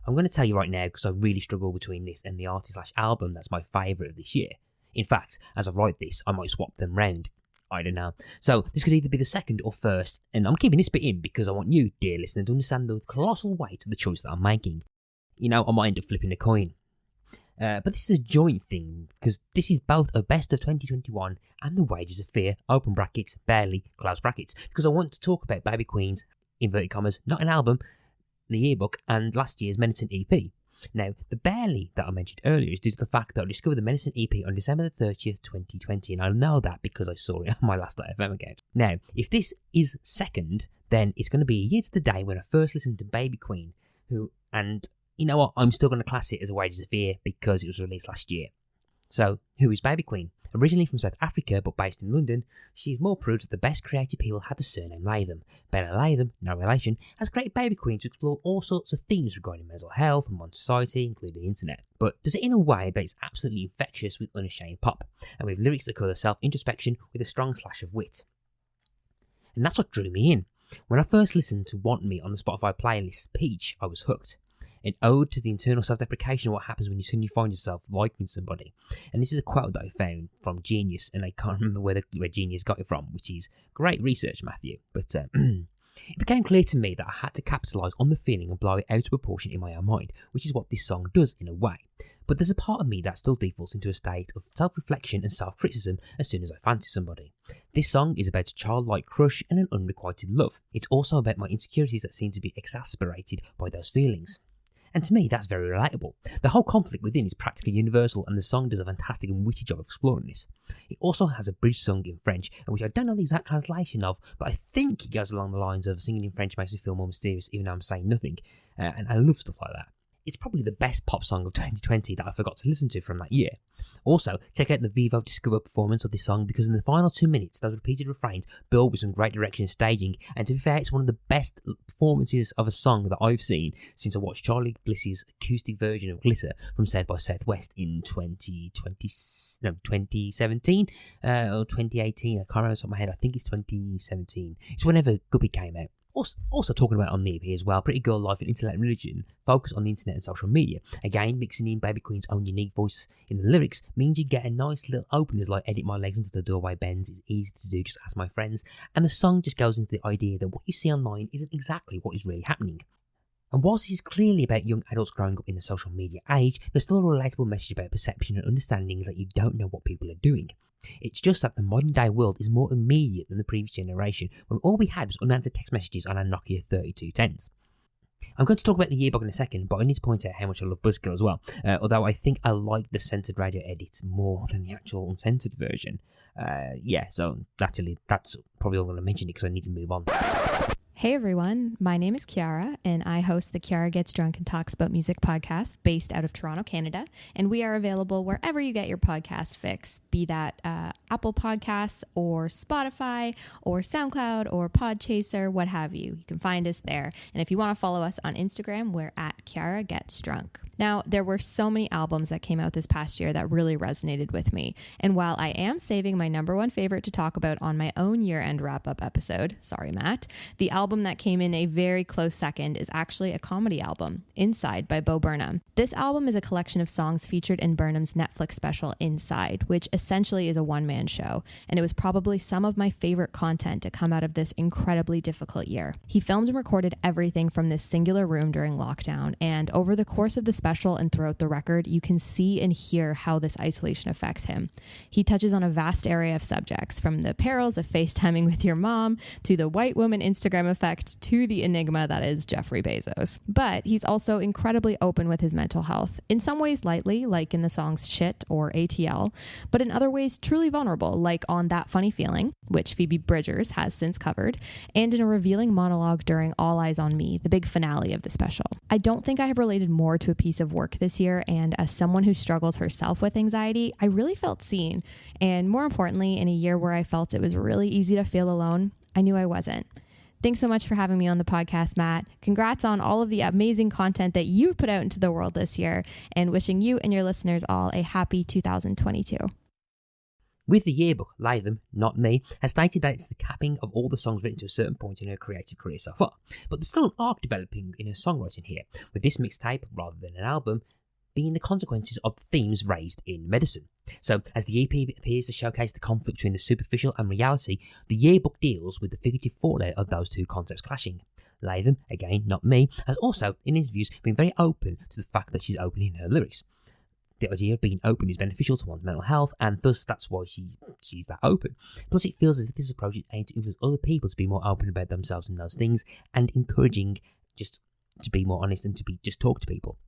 I'm going to tell you right now because I really struggle between this and the artist/album that's my favourite of this year. In fact, as I write this, I might swap them round. I don't know. So this could either be the second or first, and I'm keeping this bit in because I want you, dear listener, to understand the colossal weight of the choice that I'm making. You know, I might end up flipping a coin. But this is a joint thing, because this is both a best of 2021 and the Wages of Fear, open brackets, barely, close brackets, because I want to talk about Baby Queen's, inverted commas, not an album, the yearbook, and last year's Menacing EP. Now, the barely that I mentioned earlier is due to the fact that I discovered the Menacing EP on December the 30th, 2020, and I know that because I saw it on my last FM account. Now, if this is second, then it's going to be a year to the day when I first listened to Baby Queen, and you know what, I'm still going to class it as a Wages of Fear because it was released last year. So, who is Baby Queen? Originally from South Africa but based in London, she's more proof that the best creative people had the surname Latham. Bella Latham, no relation, has created Baby Queen to explore all sorts of themes regarding mental health and modern society, including the internet, but does it in a way that is absolutely infectious with unashamed pop, and with lyrics that cover self-introspection with a strong slash of wit. And that's what drew me in. When I first listened to Want Me on the Spotify playlist Peach, I was hooked. An ode to the internal self-deprecation of what happens when you suddenly find yourself liking somebody. And this is a quote that I found from Genius, and I can't remember where Genius got it from, which is great research, Matthew. But it became clear to me that I had to capitalise on the feeling and blow it out of proportion in my own mind, which is what this song does in a way. But there's a part of me that still defaults into a state of self-reflection and self-criticism as soon as I fancy somebody. This song is about a childlike crush and an unrequited love. It's also about my insecurities that seem to be exacerbated by those feelings. And to me, that's very relatable. The whole conflict within is practically universal, and the song does a fantastic and witty job of exploring this. It also has a bridge sung in French, which I don't know the exact translation of, but I think it goes along the lines of singing in French makes me feel more mysterious, even though I'm saying nothing. And I love stuff like that. It's probably the best pop song of 2020 that I forgot to listen to from that year. Also, check out the Vivo Discover performance of this song, because in the final 2 minutes, those repeated refrains build with some great direction and staging, and to be fair, it's one of the best performances of a song that I've seen since I watched Charlie Bliss's acoustic version of Glitter from South by Southwest in 2017 or 2018. I can't remember off the top of my head. I think it's 2017. It's whenever Guppy came out. Also talking about on the EP as well, Pretty Girl Life and Intellect and Religion focus on the internet and social media. Again, mixing in Baby Queen's own unique voice in the lyrics means you get a nice little openers like edit my legs until the doorway bends is easy to do, just ask my friends, and the song just goes into the idea that what you see online isn't exactly what is really happening. And whilst this is clearly about young adults growing up in the social media age, there's still a relatable message about perception and understanding that you don't know what people are doing. It's just that the modern day world is more immediate than the previous generation, when all we had was unanswered text messages on our Nokia 3210s. I'm going to talk about the yearbook in a second, but I need to point out how much I love Buzzkill as well, although I think I like the censored radio edit more than the actual uncensored version. So that's probably all I'm going to mention because I need to move on. Hey everyone, my name is Kiara, and I host the Kiara Gets Drunk and Talks About Music podcast based out of Toronto, Canada, and we are available wherever you get your podcast fix, be that Apple Podcasts or Spotify or SoundCloud or Podchaser, what have you. You can find us there, and if you want to follow us on Instagram, we're at Kiara Gets Drunk. Now, there were so many albums that came out this past year that really resonated with me, and while I am saving my number one favorite to talk about on my own year-end wrap-up episode, sorry Matt, the album that came in a very close second is actually a comedy album, Inside by Bo Burnham. This album is a collection of songs featured in Burnham's Netflix special Inside, which essentially is a one-man show, and it was probably some of my favorite content to come out of this incredibly difficult year. He filmed and recorded everything from this singular room during lockdown, and over the course of the special and throughout the record, you can see and hear how this isolation affects him. He touches on a vast area of subjects, from the perils of FaceTiming with your mom, to the white woman Instagram effect, to the enigma that is Jeffrey Bezos. But he's also incredibly open with his mental health, in some ways lightly, like in the songs Shit or ATL, but in other ways truly vulnerable, like on That Funny Feeling, which Phoebe Bridgers has since covered, and in a revealing monologue during All Eyes on Me, the big finale of the special. I don't think I have related more to a piece of work this year, and as someone who struggles herself with anxiety, I really felt seen. And more importantly, in a year where I felt it was really easy to feel alone, I knew I wasn't. Thanks so much for having me on the podcast, Matt. Congrats on all of the amazing content that you've put out into the world this year, and wishing you and your listeners all a happy 2022. With the Yearbook, Latham, not me, has stated that it's the capping of all the songs written to a certain point in her creative career so far. But there's still an arc developing in her songwriting here, with this mixtape, rather than an album, being the consequences of themes raised in medicine. So, as the EP appears to showcase the conflict between the superficial and reality, the Yearbook deals with the figurative fallout of those two concepts clashing. Latham, again, not me, has also, in interviews, been very open to the fact that she's open in her lyrics. The idea of being open is beneficial to one's mental health, and thus that's why she's that open. Plus, it feels as if this approach is aimed to influence other people to be more open about themselves and those things, and encouraging just to be more honest and to be just talk to people.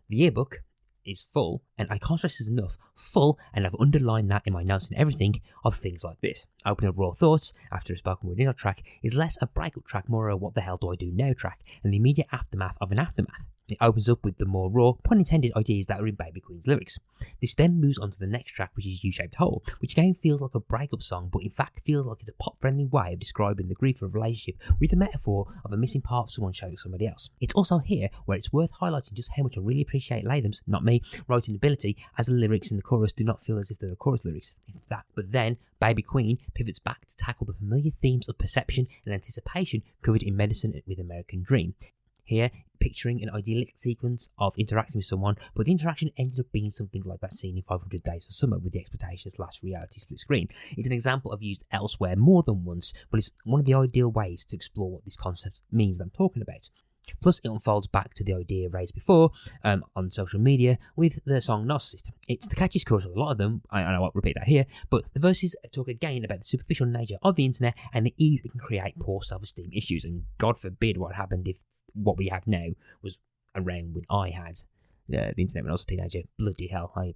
The Yearbook is full, and I can't stress this enough, full, and I've underlined that in my notes and everything, of things like this. Opening up raw thoughts after a spoken word intro track is less a breakup track, more a what the hell do I do now track, and the immediate aftermath of an aftermath. It opens up with the more raw, pun intended, ideas that are in Baby Queen's lyrics. This then moves on to the next track, which is U-Shaped Hole, which again feels like a breakup song, but in fact feels like it's a pop-friendly way of describing the grief of a relationship with a metaphor of a missing part of someone showing somebody else. It's also here where it's worth highlighting just how much I really appreciate Latham's, not me, writing ability, as the lyrics in the chorus do not feel as if they're the chorus lyrics. But then, Baby Queen pivots back to tackle the familiar themes of perception and anticipation covered in Medicine with American Dream. Here, picturing an idyllic sequence of interacting with someone, but the interaction ended up being something like that scene in 500 Days of Summer with the expectations / reality split screen. It's an example I've used elsewhere more than once, but it's one of the ideal ways to explore what this concept means that I'm talking about. Plus, it unfolds back to the idea raised before on social media with the song Narcissist. It's the catchiest chorus of a lot of them, I won't repeat that here, but the verses talk again about the superficial nature of the internet and the ease it can create poor self-esteem issues, and God forbid what happened if what we have now was around when I had the internet when I was a teenager. Bloody hell, I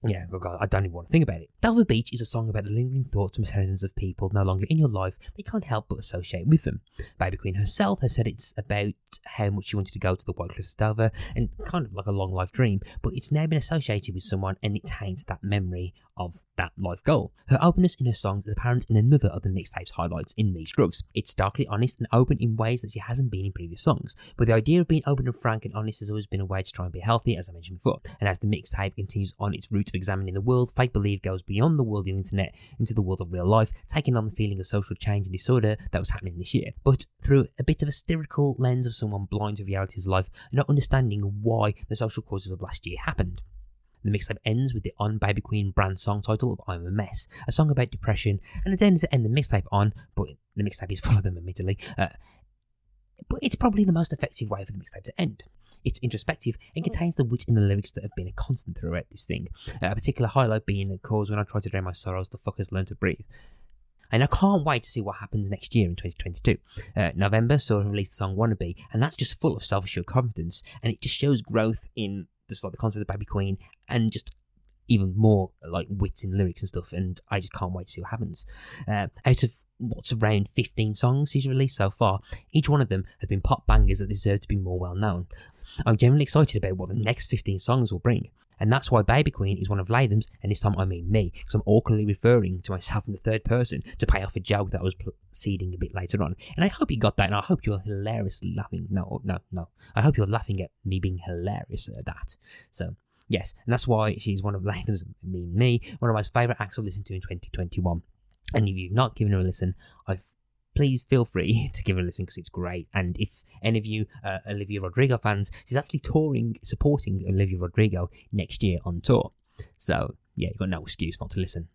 don't even want to think about it. Delver Beach is a song about the lingering thoughts and mechanisms of people no longer in your life that you can't help but associate with them. Baby Queen herself has said it's about how much she wanted to go to the White Cliffs of Delver, and kind of like a long life dream, but it's now been associated with someone and it taints that memory of that life goal. Her openness in her songs is apparent in another of the mixtape's highlights in These Drugs. It's darkly honest and open in ways that she hasn't been in previous songs, but the idea of being open and frank and honest has always been a way to try and be healthy, as I mentioned before. And as the mixtape continues on its route of examining the world, Fake Believe goes beyond the world of the internet into the world of real life, taking on the feeling of social change and disorder that was happening this year, but through a bit of a satirical lens of someone blind to realities of life, not understanding why the social causes of last year happened. The mixtape ends with the On Baby Queen brand song title of I'm a Mess, a song about depression, and it ends to end the mixtape on, but the mixtape is full of them admittedly, but it's probably the most effective way for the mixtape to end. It's introspective and contains the wit in the lyrics that have been a constant throughout this thing, a particular highlight being the chorus when I try to drown my sorrows, the fuckers learn to breathe. And I can't wait to see what happens next year in 2022. November saw her release the song Wannabe, and that's just full of self-assured confidence, and it just shows growth in just like the concept of Baby Queen, and just even more like wits in lyrics and stuff, and I just can't wait to see what happens. Out of what's around 15 songs she's released so far, each one of them have been pop bangers that deserve to be more well known. I'm genuinely excited about what the next 15 songs will bring, and that's why Baby Queen is one of Latham's, and this time I mean me, because I'm awkwardly referring to myself in the third person to pay off a joke that I was seeding a bit later on. And I hope you got that, and I hope you're hilariously laughing. No. I hope you're laughing at me being hilarious at that. So, yes, and that's why she's one of Latham's, me, one of my favourite acts I've listened to in 2021. And if you've not given her a listen, please feel free to give her a listen because it's great. And if any of you are Olivia Rodrigo fans, she's actually supporting Olivia Rodrigo next year on tour. So, yeah, you've got no excuse not to listen.